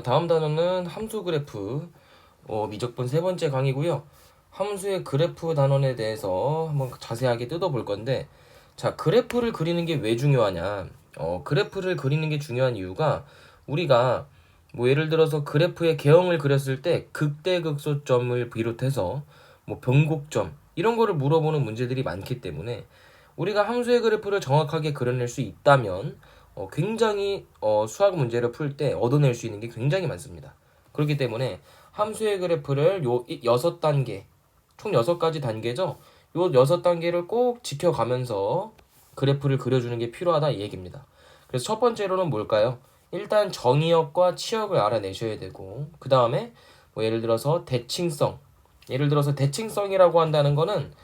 다음 단어는 함수 그래프 미적분 세 번째 강의고요. 함수의 그래프 단원에 대해서 한번 자세하게 뜯어볼 건데, 자, 그래프를 그리는 게 왜 중요하냐? 그래프를 그리는 게 중요한 이유가 우리가 뭐 예를 들어서 그래프의 개형을 그렸을 때 극대극소점을 비롯해서 뭐 변곡점 이런 거를 물어보는 문제들이 많기 때문에 우리가 함수의 그래프를 정확하게 그려낼 수 있다면 굉장히 수학 문제를 풀 때 얻어낼 수 있는 게 굉장히 많습니다. 그렇기 때문에 함수의 그래프를 요 6단계, 총 6가지 단계죠. 요 6단계를 꼭 지켜가면서 그래프를 그려주는 게 필요하다 이 얘기입니다. 그래서 첫 번째로는 뭘까요? 일단 정의역과 치역을 알아내셔야 되고, 그 다음에 뭐 예를 들어서 대칭성, 예를 들어서 대칭성이라고 한다는 거는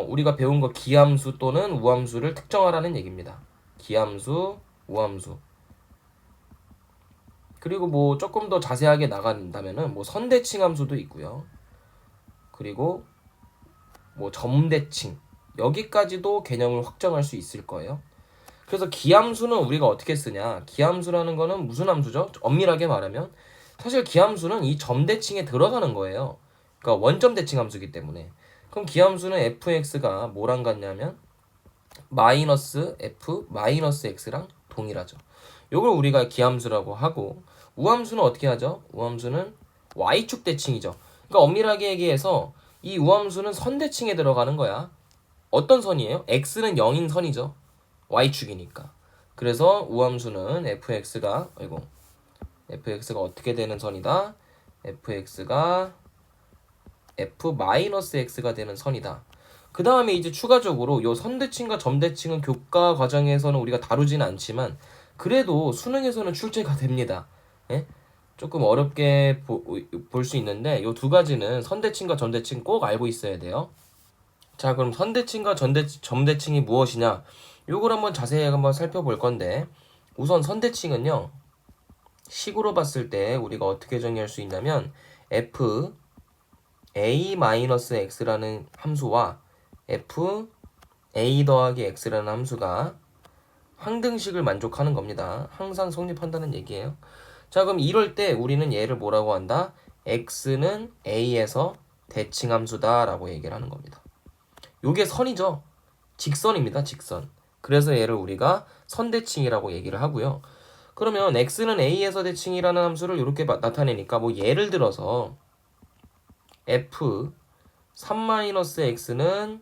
우리가 배운 거 기함수 또는 우함수를 특정하라는 얘기입니다. 기함수, 우함수. 그리고 뭐 조금 더 자세하게 나간다면은 뭐 선대칭 함수도 있고요. 그리고 뭐 점대칭. 여기까지도 개념을 확정할 수 있을 거예요. 그래서 기함수는 우리가 어떻게 쓰냐? 기함수라는 거는 무슨 함수죠? 엄밀하게 말하면 사실 기함수는 이 점대칭에 들어가는 거예요. 그러니까 원점 대칭 함수이기 때문에. 그럼 기함수는 fx가 뭐랑 같냐면 마이너스 f 마이너스 x랑 동일하죠. 요걸 우리가 기함수라고 하고, 우함수는 어떻게 하죠? 우함수는 y축 대칭이죠. 그러니까 엄밀하게 얘기해서 이 우함수는 선대칭에 들어가는 거야. 어떤 선이에요? x는 0인 선이죠. y축이니까. 그래서 우함수는 fx가 어떻게 되는 선이다? fx가 f-x가 되는 선이다. 그 다음에 이제 추가적으로 요 선대칭과 점대칭은 교과 과정에서는 우리가 다루지는 않지만 그래도 수능에서는 출제가 됩니다. 예? 조금 어렵게 볼 수 있는데 요 두 가지는 선대칭과 점대칭 꼭 알고 있어야 돼요. 자, 그럼 선대칭과 점대칭이 무엇이냐? 요걸 한번 자세히 한번 살펴볼 건데, 우선 선대칭은요, 식으로 봤을 때 우리가 어떻게 정의할 수 있냐면 f a-x라는 함수와 f a 더하기 x라는 함수가 항등식을 만족하는 겁니다. 항상 성립한다는 얘기예요. 자, 그럼 이럴 때 우리는 얘를 뭐라고 한다? x는 a에서 대칭함수다 라고 얘기를 하는 겁니다. 요게 선이죠. 직선입니다. 직선. 그래서 얘를 우리가 선대칭이라고 얘기를 하고요. 그러면 x는 a에서 대칭이라는 함수를 이렇게 나타내니까 뭐 예를 들어서 f 3-x는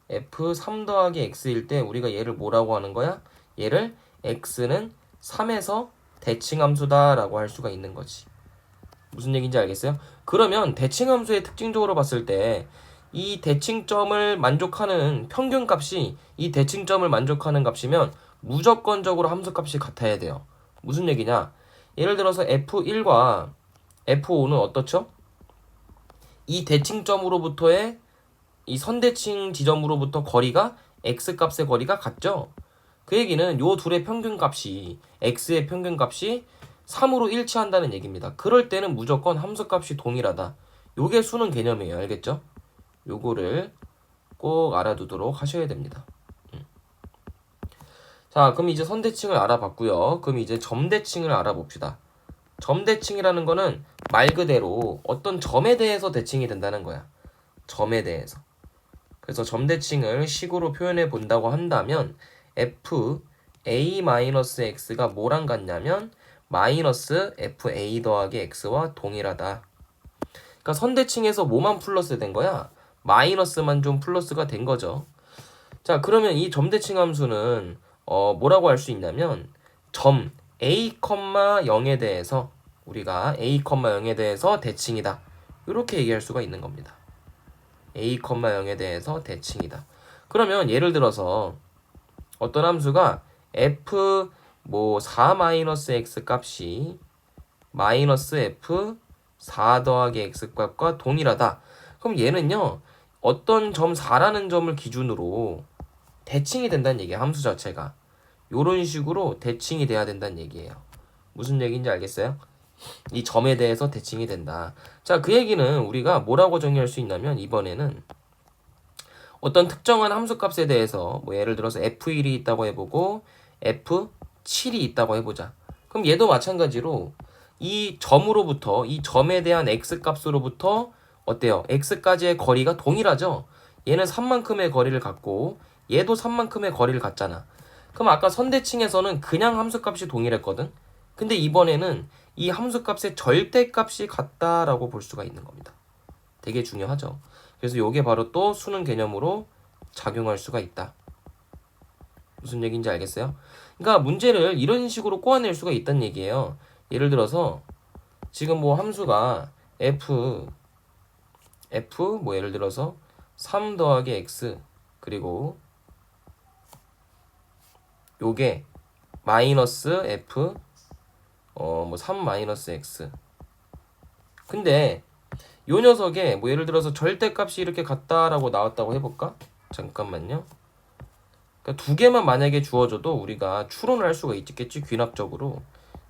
f 3 더하기 x일 때 우리가 얘를 뭐라고 하는 거야? 얘를 x는 3에서 대칭함수다 라고 할 수가 있는 거지. 무슨 얘기인지 알겠어요? 그러면 대칭함수의 특징적으로 봤을 때 이 대칭점을 만족하는 평균값이 이 대칭점을 만족하는 값이면 무조건적으로 함수값이 같아야 돼요. 무슨 얘기냐? 예를 들어서 f1과 f5는 어떻죠? 이 대칭점으로부터의 이 선대칭 지점으로부터 거리가 x값의 거리가 같죠? 그 얘기는 요 둘의 평균값이 x의 평균값이 3으로 일치한다는 얘기입니다. 그럴 때는 무조건 함수값이 동일하다. 요게 수능 개념이에요. 알겠죠? 요거를 꼭 알아두도록 하셔야 됩니다. 자, 그럼 이제 선대칭을 알아봤고요. 그럼 이제 점대칭을 알아봅시다. 점대칭이라는 거는 말 그대로 어떤 점에 대해서 대칭이 된다는 거야. 점에 대해서. 그래서 점대칭을 식으로 표현해 본다고 한다면 f a-x가 뭐랑 같냐면 마이너스 fa 더하기 x와 동일하다. 그러니까 선대칭에서 뭐만 플러스 된 거야? 마이너스만 좀 플러스가 된 거죠. 자, 그러면 이 점대칭 함수는 뭐라고 할 수 있냐면 점 a, 0에 대해서 우리가 a, 0에 대해서 대칭이다. 이렇게 얘기할 수가 있는 겁니다. a, 0에 대해서 대칭이다. 그러면 예를 들어서 어떤 함수가 f 4-x 값이 마이너스 f 4 더하기 x 값과 동일하다. 그럼 얘는요, 어떤 점 4라는 점을 기준으로 대칭이 된다는 얘기예요. 함수 자체가. 요런 식으로 대칭이 돼야 된다는 얘기예요. 무슨 얘기인지 알겠어요? 이 점에 대해서 대칭이 된다. 자, 그 얘기는 우리가 뭐라고 정의할 수 있냐면 이번에는 어떤 특정한 함수값에 대해서 뭐 예를 들어서 f1이 있다고 해보고 f7이 있다고 해보자. 그럼 얘도 마찬가지로 이 점으로부터 이 점에 대한 x 값으로부터 어때요? x까지의 거리가 동일하죠? 얘는 3만큼의 거리를 갖고 얘도 3만큼의 거리를 갖잖아. 그럼 아까 선대칭에서는 그냥 함수값이 동일했거든? 근데 이번에는 이 함수값의 절대값이 같다라고 볼 수가 있는 겁니다. 되게 중요하죠. 그래서 이게 바로 또 수능 개념으로 작용할 수가 있다. 무슨 얘기인지 알겠어요? 그러니까 문제를 이런 식으로 꼬아낼 수가 있다는 얘기예요. 예를 들어서 지금 뭐 함수가 f 뭐 예를 들어서 3 더하기 x 그리고 요게 마이너스 f 뭐 3 마이너스 x. 근데 요 녀석에 뭐 예를 들어서 절대값이 이렇게 같다라고 나왔다고 해볼까? 잠깐만요. 그러니까 두 개만 만약에 주어져도 우리가 추론을 할 수가 있겠지, 귀납적으로.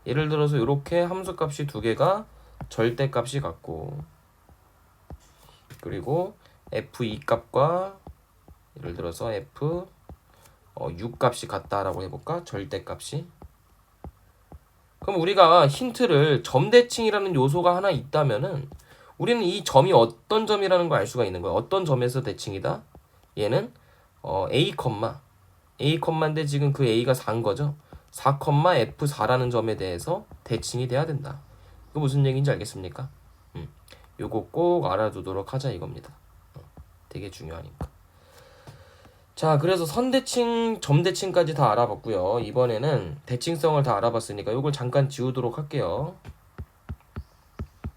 예를 들어서 이렇게 함수값이 두 개가 절대값이 같고, 그리고 f2 값과 예를 들어서 f 6 값이 같다라고 해볼까? 절대값이. 그럼 우리가 힌트를 점대칭이라는 요소가 하나 있다면은 우리는 이 점이 어떤 점이라는 걸 알 수가 있는 거야. 어떤 점에서 대칭이다? 얘는 a, A인데 지금 그 A가 4인 거죠. 4, F4라는 점에 대해서 대칭이 돼야 된다. 이거 무슨 얘기인지 알겠습니까? 요거 꼭 알아두도록 하자 이겁니다. 되게 중요하니까. 자, 그래서 선대칭, 점대칭까지 다 알아봤고요. 이번에는 대칭성을 다 알아봤으니까 요걸 잠깐 지우도록 할게요.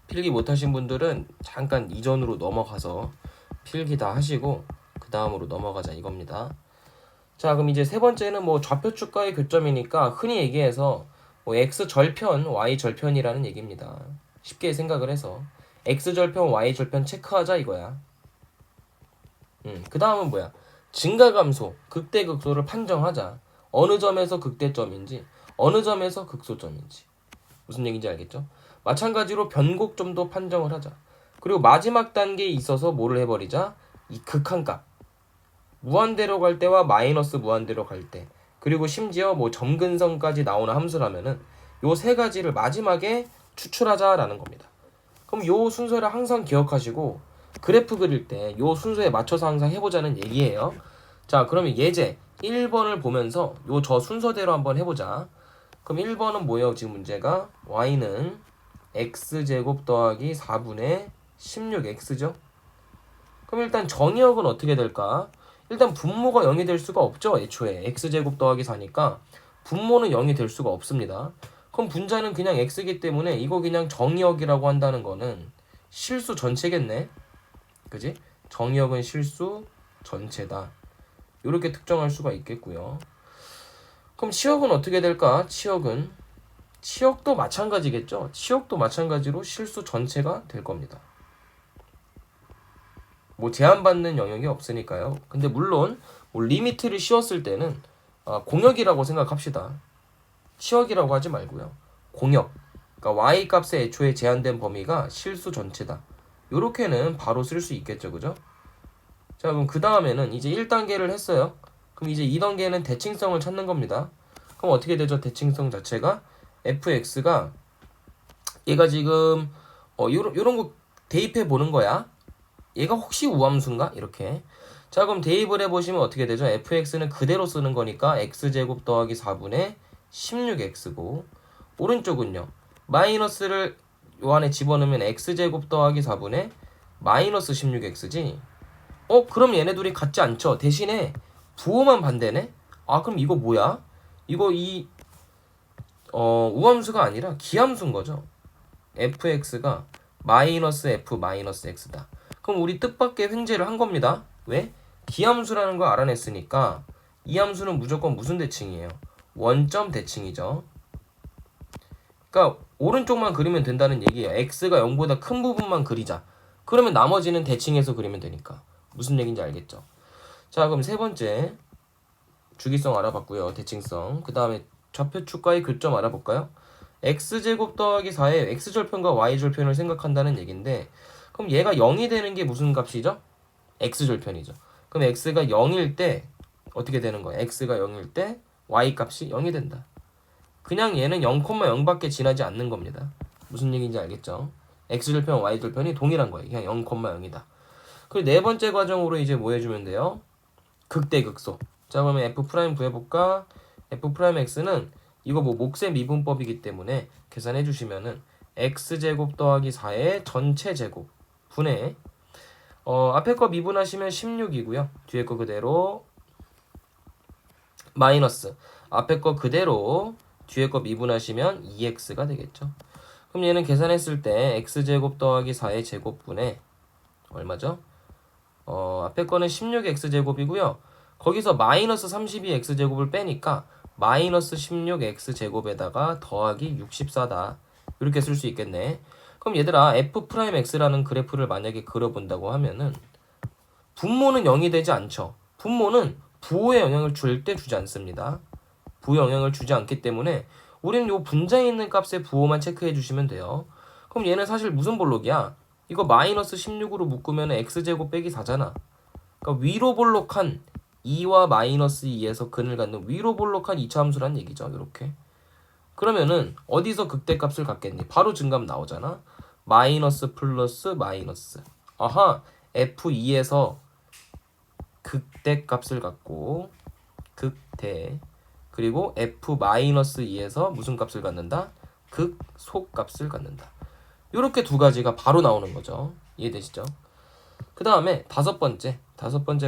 필기 못하신 분들은 잠깐 이전으로 넘어가서 필기 다 하시고 그 다음으로 넘어가자 이겁니다. 자, 그럼 이제 세 번째는 뭐 좌표축과의 교점이니까 흔히 얘기해서 뭐 x 절편, y 절편이라는 얘기입니다. 쉽게 생각을 해서 x 절편, y 절편 체크하자 이거야. 그 다음은 뭐야? 증가감소, 극대극소를 판정하자. 어느 점에서 극대점인지, 어느 점에서 극소점인지. 무슨 얘기인지 알겠죠? 마찬가지로 변곡점도 판정을 하자. 그리고 마지막 단계에 있어서 뭐를 해버리자? 이 극한값. 무한대로 갈 때와 마이너스 무한대로 갈 때, 그리고 심지어 뭐 점근성까지 나오는 함수라면은 요 세 가지를 마지막에 추출하자라는 겁니다. 그럼 요 순서를 항상 기억하시고 그래프 그릴 때 요 순서에 맞춰서 항상 해보자는 얘기예요. 자, 그러면 예제 1번을 보면서 요 저 순서대로 한번 해보자. 그럼 1번은 뭐예요? 지금 문제가 y는 x제곱 더하기 4분의 16x죠. 그럼 일단 정의역은 어떻게 될까? 일단 분모가 0이 될 수가 없죠. 애초에 x제곱 더하기 4니까 분모는 0이 될 수가 없습니다. 그럼 분자는 그냥 x이기 때문에 이거 그냥 정의역이라고 한다는 거는 실수 전체겠네. 그지? 정의역은 실수 전체다. 이렇게 특정할 수가 있겠고요. 그럼 치역은 어떻게 될까? 치역도 마찬가지겠죠. 치역도 마찬가지로 실수 전체가 될 겁니다. 뭐 제한받는 영역이 없으니까요. 근데 물론 뭐 리미트를 씌웠을 때는 공역이라고 생각합시다. 치역이라고 하지 말고요. 공역. 그러니까 y 값의 애초에 제한된 범위가 실수 전체다. 요렇게는 바로 쓸 수 있겠죠. 그죠? 자, 그럼 그 다음에는 이제 1단계를 했어요. 그럼 이제 2단계는 대칭성을 찾는 겁니다. 그럼 어떻게 되죠? 대칭성 자체가 fx가 얘가 지금 요런 거 대입해 보는 거야. 얘가 혹시 우함수인가? 이렇게. 자, 그럼 대입을 해보시면 어떻게 되죠? fx는 그대로 쓰는 거니까 x제곱 더하기 4분의 16x고 오른쪽은요. 마이너스를 요 안에 집어넣으면 x제곱 더하기 4분의 마이너스 16x지. 그럼 얘네 둘이 같지 않죠? 대신에 부호만 반대네? 그럼 이거 뭐야? 이거 우함수가 아니라 기함수인 거죠. fx가 마이너스 f 마이너스 x다. 그럼 우리 뜻밖의 횡재를 한 겁니다. 왜? 기함수라는 걸 알아냈으니까 이 함수는 무조건 무슨 대칭이에요? 원점 대칭이죠. 그러니까 오른쪽만 그리면 된다는 얘기예요. x가 0보다 큰 부분만 그리자. 그러면 나머지는 대칭해서 그리면 되니까. 무슨 얘기인지 알겠죠? 자, 그럼 세 번째 주기성 알아봤고요. 대칭성. 그 다음에 좌표축과의 교점 알아볼까요? x제곱 더하기 4의 x절편과 y절편을 생각한다는 얘기인데 그럼 얘가 0이 되는 게 무슨 값이죠? x절편이죠. 그럼 x가 0일 때 어떻게 되는 거예요? x가 0일 때 y 값이 0이 된다. 그냥 얘는 0,0밖에 지나지 않는 겁니다. 무슨 얘기인지 알겠죠? x절편 y절편이 동일한 거예요. 그냥 0,0이다. 그리고 네 번째 과정으로 이제 뭐 해주면 돼요? 극대극소. 자, 그러면 f 프라임 구해볼까? f 프라임 x는 이거 뭐 몫의 미분법이기 때문에 계산해 주시면은 x제곱 더하기 4의 전체 제곱 분의 앞에 거 미분하시면 16이고요. 뒤에 거 그대로 마이너스 앞에 거 그대로 뒤에 거 미분하시면 2x가 되겠죠. 그럼 얘는 계산했을 때 x제곱 더하기 4의 제곱분의 얼마죠? 앞에 거는 16x제곱이고요. 거기서 마이너스 32x제곱을 빼니까 마이너스 16x제곱에다가 더하기 64다. 이렇게 쓸 수 있겠네. 그럼 얘들아 f'x라는 그래프를 만약에 그려본다고 하면은 분모는 0이 되지 않죠. 분모는 부호에 영향을 줄 때 주지 않습니다. 부호에 영향을 주지 않기 때문에 우리는 요 분자에 있는 값의 부호만 체크해 주시면 돼요. 그럼 얘는 사실 무슨 볼록이야? 이거 마이너스 16으로 묶으면 x제곱 빼기 4잖아. 그러니까 위로 볼록한 2와 마이너스 2에서 근을 갖는 위로 볼록한 2차 함수란 얘기죠. 이렇게. 그러면은 어디서 극대값을 갖겠니? 바로 증감 나오잖아. 마이너스 플러스 마이너스. 아하, f2에서 극대값을 갖고 극대 그리고 f-2에서 무슨 값을 갖는다? 극소값을 갖는다. 이렇게 두 가지가 바로 나오는 거죠. 이해되시죠? 그 다음에 다섯 번째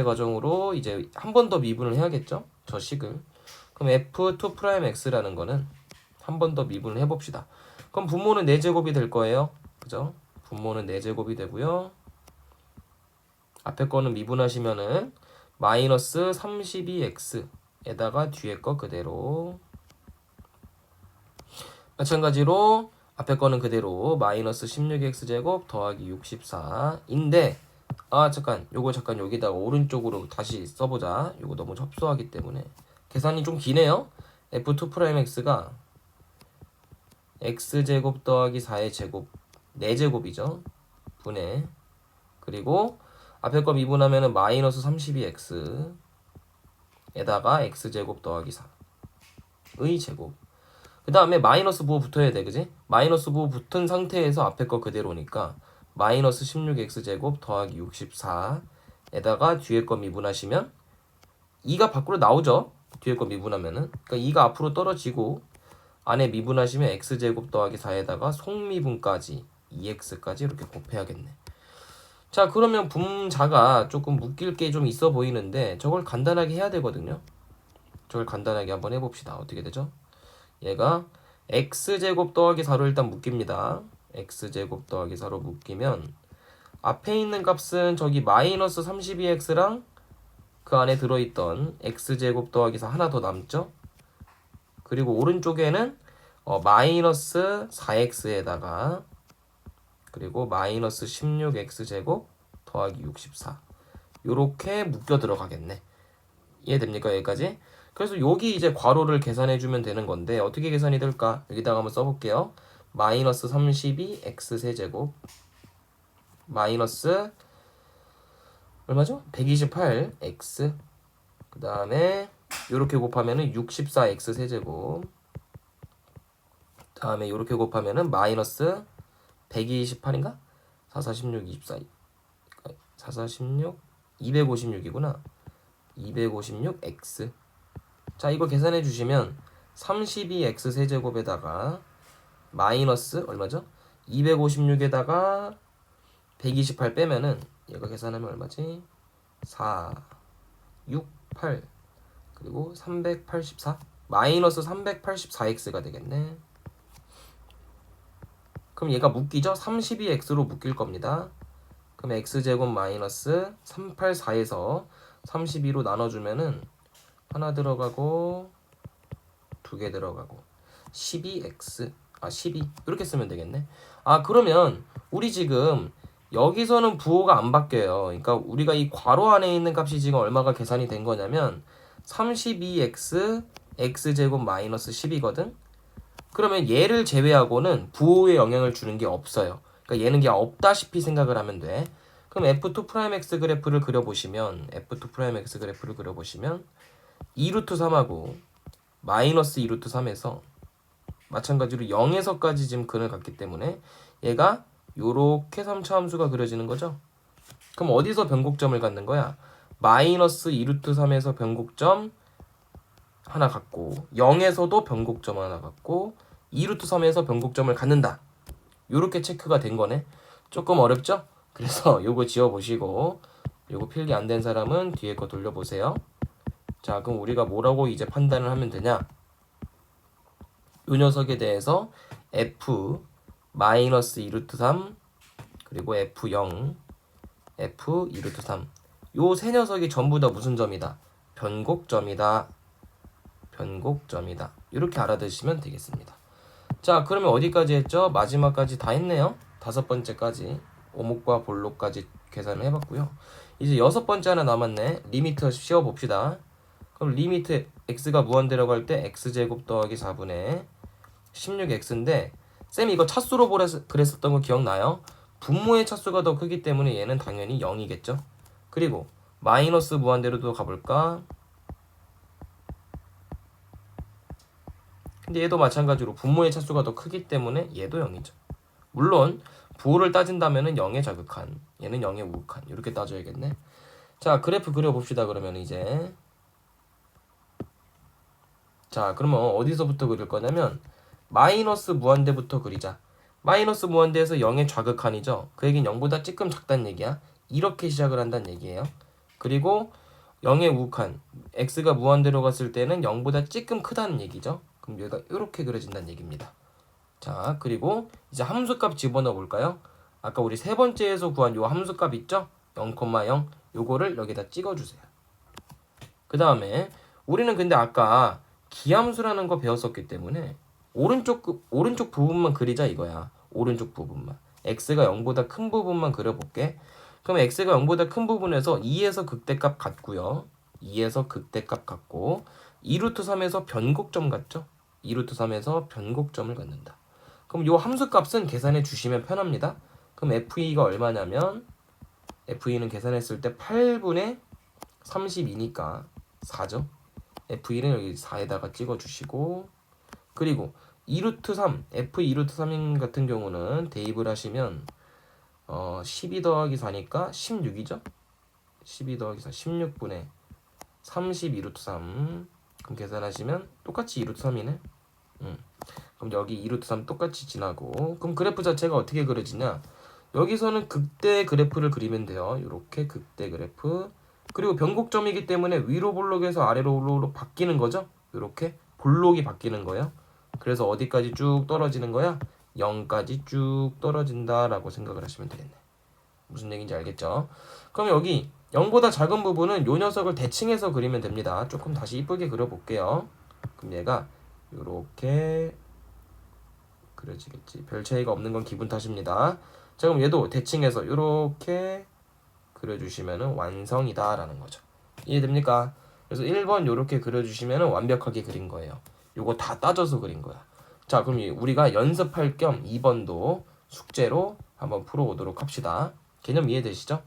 과정으로 이제 한 번 더 미분을 해야겠죠? 저 식을. 그럼 f2'x라는 거는 한 번 더 미분을 해봅시다. 그럼 분모는 4제곱이 될 거예요. 그죠? 분모는 4제곱이 되고요. 앞에 거는 미분하시면은 마이너스 32x에다가 뒤에 거 그대로 마찬가지로 앞에 거는 그대로 마이너스 16x제곱 더하기 64인데 잠깐 요거 잠깐 여기다가 오른쪽으로 다시 써보자. 요거 너무 접수하기 때문에 계산이 좀 기네요. f2'x가 x제곱 더하기 4의 제곱 4제곱이죠. 분의 그리고 앞에 거 미분하면은 마이너스 32x에다가 x제곱 더하기 4의 제곱. 그 다음에 마이너스 부호 붙어야 돼, 그지? 마이너스 부호 붙은 상태에서 앞에 거 그대로니까 마이너스 16x제곱 더하기 64에다가 뒤에 거 미분하시면 2가 밖으로 나오죠? 뒤에 거 미분하면은. 그러니까 2가 앞으로 떨어지고 안에 미분하시면 x제곱 더하기 4에다가 속미분까지 2x까지 이렇게 곱해야겠네. 자, 그러면 분자가 조금 묶일 게 좀 있어 보이는데 저걸 간단하게 해야 되거든요. 저걸 간단하게 한번 해봅시다. 어떻게 되죠? 얘가 x제곱 더하기 4로 일단 묶입니다. x제곱 더하기 4로 묶이면 앞에 있는 값은 저기 마이너스 32x랑 그 안에 들어있던 x제곱 더하기 4 하나 더 남죠? 그리고 오른쪽에는 마이너스 4x에다가 그리고 마이너스 16x제곱 더하기 64 요렇게 묶여 들어가겠네. 이해됩니까? 여기까지? 그래서 여기 이제 괄호를 계산해주면 되는 건데 어떻게 계산이 될까? 여기다가 한번 써볼게요. 마이너스 32x 세제곱 마이너스 얼마죠? 128x 그 다음에 요렇게 곱하면은 64x 세제곱 다음에 요렇게 곱하면은 마이너스 128인가? 4, 4, 16, 24 4, 4, 16 256이구나 256x 자 이거 계산해 주시면 32x 세제곱에다가 마이너스 얼마죠? 256에다가 128 빼면은 얘가 계산하면 얼마지? 4, 6, 8 그리고 384 마이너스 384x가 되겠네. 그럼 얘가 묶이죠? 32x로 묶일 겁니다. 그럼 x제곱 마이너스 384에서 32로 나눠주면은 하나 들어가고 두 개 들어가고 12x 12 이렇게 쓰면 되겠네. 그러면 우리 지금 여기서는 부호가 안 바뀌어요. 그러니까 우리가 이 괄호 안에 있는 값이 지금 얼마가 계산이 된 거냐면 32x x제곱 마이너스 10이거든. 그러면 얘를 제외하고는 부호에 영향을 주는 게 없어요. 그러니까 얘는 그냥 없다시피 생각을 하면 돼. 그럼 f2'x 그래프를 그려보시면 2루트 3하고 마이너스 2루트 3에서 마찬가지로 0에서까지 지금 근을 갖기 때문에 얘가 요렇게 3차 함수가 그려지는 거죠. 그럼 어디서 변곡점을 갖는 거야? 마이너스 2루트 3에서 변곡점 하나 갖고 0에서도 변곡점 하나 갖고 2루트 3에서 변곡점을 갖는다. 요렇게 체크가 된 거네. 조금 어렵죠? 그래서 요거 지워보시고 요거 필기 안 된 사람은 뒤에 거 돌려보세요. 자, 그럼 우리가 뭐라고 이제 판단을 하면 되냐? 요 녀석에 대해서 f 마이너스 2루트 3 그리고 f0 f 2루트 3 요 세 녀석이 전부 다 무슨 점이다? 변곡점이다. 변곡점이다. 이렇게 알아두시면 되겠습니다. 자, 그러면 어디까지 했죠? 마지막까지 다 했네요. 5번째까지 오목과 볼록까지 계산을 해봤고요. 이제 6번째 하나 남았네. 리미트 씌워봅시다. 그럼 리미트 x가 무한대로 갈 때 x제곱 더하기 4분의 16x인데 쌤이 이거 차수로 그랬었던 거 기억나요? 분모의 차수가 더 크기 때문에 얘는 당연히 0이겠죠. 그리고 마이너스 무한대로도 가볼까? 근데 얘도 마찬가지로 분모의 차수가 더 크기 때문에 얘도 0이죠. 물론 부호를 따진다면 0에 자극한, 얘는 0에 우극한 이렇게 따져야겠네. 자, 그래프 그려봅시다. 그러면 이제 자, 그러면 어디서부터 그릴 거냐면 마이너스 무한대부터 그리자. 마이너스 무한대에서 0의 좌극한이죠. 그 얘기는 0보다 조금 작다는 얘기야. 이렇게 시작을 한다는 얘기예요. 그리고 0의 우극한, x가 무한대로 갔을 때는 0보다 조금 크다는 얘기죠. 그럼 얘가 이렇게 그려진다는 얘기입니다. 자, 그리고 이제 함수값 집어넣어 볼까요? 아까 우리 세 번째에서 구한 요 함수값 있죠? 0,0 요거를 여기다 찍어주세요. 그 다음에 우리는 근데 아까 기함수라는 거 배웠었기 때문에 오른쪽 부분만 그리자 이거야. 오른쪽 부분만. x가 0보다 큰 부분만 그려볼게. 그럼 x가 0보다 큰 부분에서 2에서 극대값 같고요. 2에서 극대값 같고 2루트 3에서 변곡점 같죠? 2루트 3에서 변곡점을 갖는다. 그럼 요 함수값은 계산해 주시면 편합니다. 그럼 f2가 얼마냐면 f2는 계산했을 때 8분의 32니까 4죠. f1은 여기 4에다가 찍어주시고 그리고 2루트 3, f2루트 3 같은 경우는 대입을 하시면 12 더하기 4니까 16이죠. 12 더하기 4, 16분의 32루트 3 그럼 계산하시면 똑같이 2루트 3이네. 그럼 여기 2루트 3 똑같이 지나고 그럼 그래프 자체가 어떻게 그려지냐? 여기서는 극대 그래프를 그리면 돼요. 이렇게 극대 그래프. 그리고 변곡점이기 때문에 위로 볼록에서 아래로 볼록으로 바뀌는 거죠. 이렇게 볼록이 바뀌는 거예요. 그래서 어디까지 쭉 떨어지는 거야? 0까지 쭉 떨어진다라고 생각을 하시면 되겠네. 무슨 얘기인지 알겠죠? 그럼 여기 0보다 작은 부분은 요 녀석을 대칭해서 그리면 됩니다. 조금 다시 이쁘게 그려볼게요. 그럼 얘가 이렇게 그려지겠지. 별 차이가 없는 건 기분 탓입니다. 자, 그럼 얘도 대칭해서 이렇게 그려주시면 완성이다 라는 거죠. 이해됩니까? 그래서 1번 이렇게 그려주시면 완벽하게 그린 거예요. 요거 다 따져서 그린 거야. 자, 그럼 우리가 연습할 겸 2번도 숙제로 한번 풀어오도록 합시다. 개념 이해되시죠?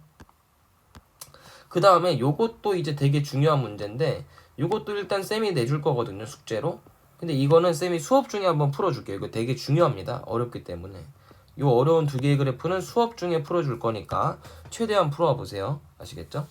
그 다음에 요것도 이제 되게 중요한 문제인데 요것도 일단 쌤이 내줄 거거든요, 숙제로. 근데 이거는 쌤이 수업 중에 한번 풀어줄게요. 이거 되게 중요합니다. 어렵기 때문에. 요 어려운 두 개의 그래프는 수업 중에 풀어줄 거니까 최대한 풀어와 보세요. 아시겠죠?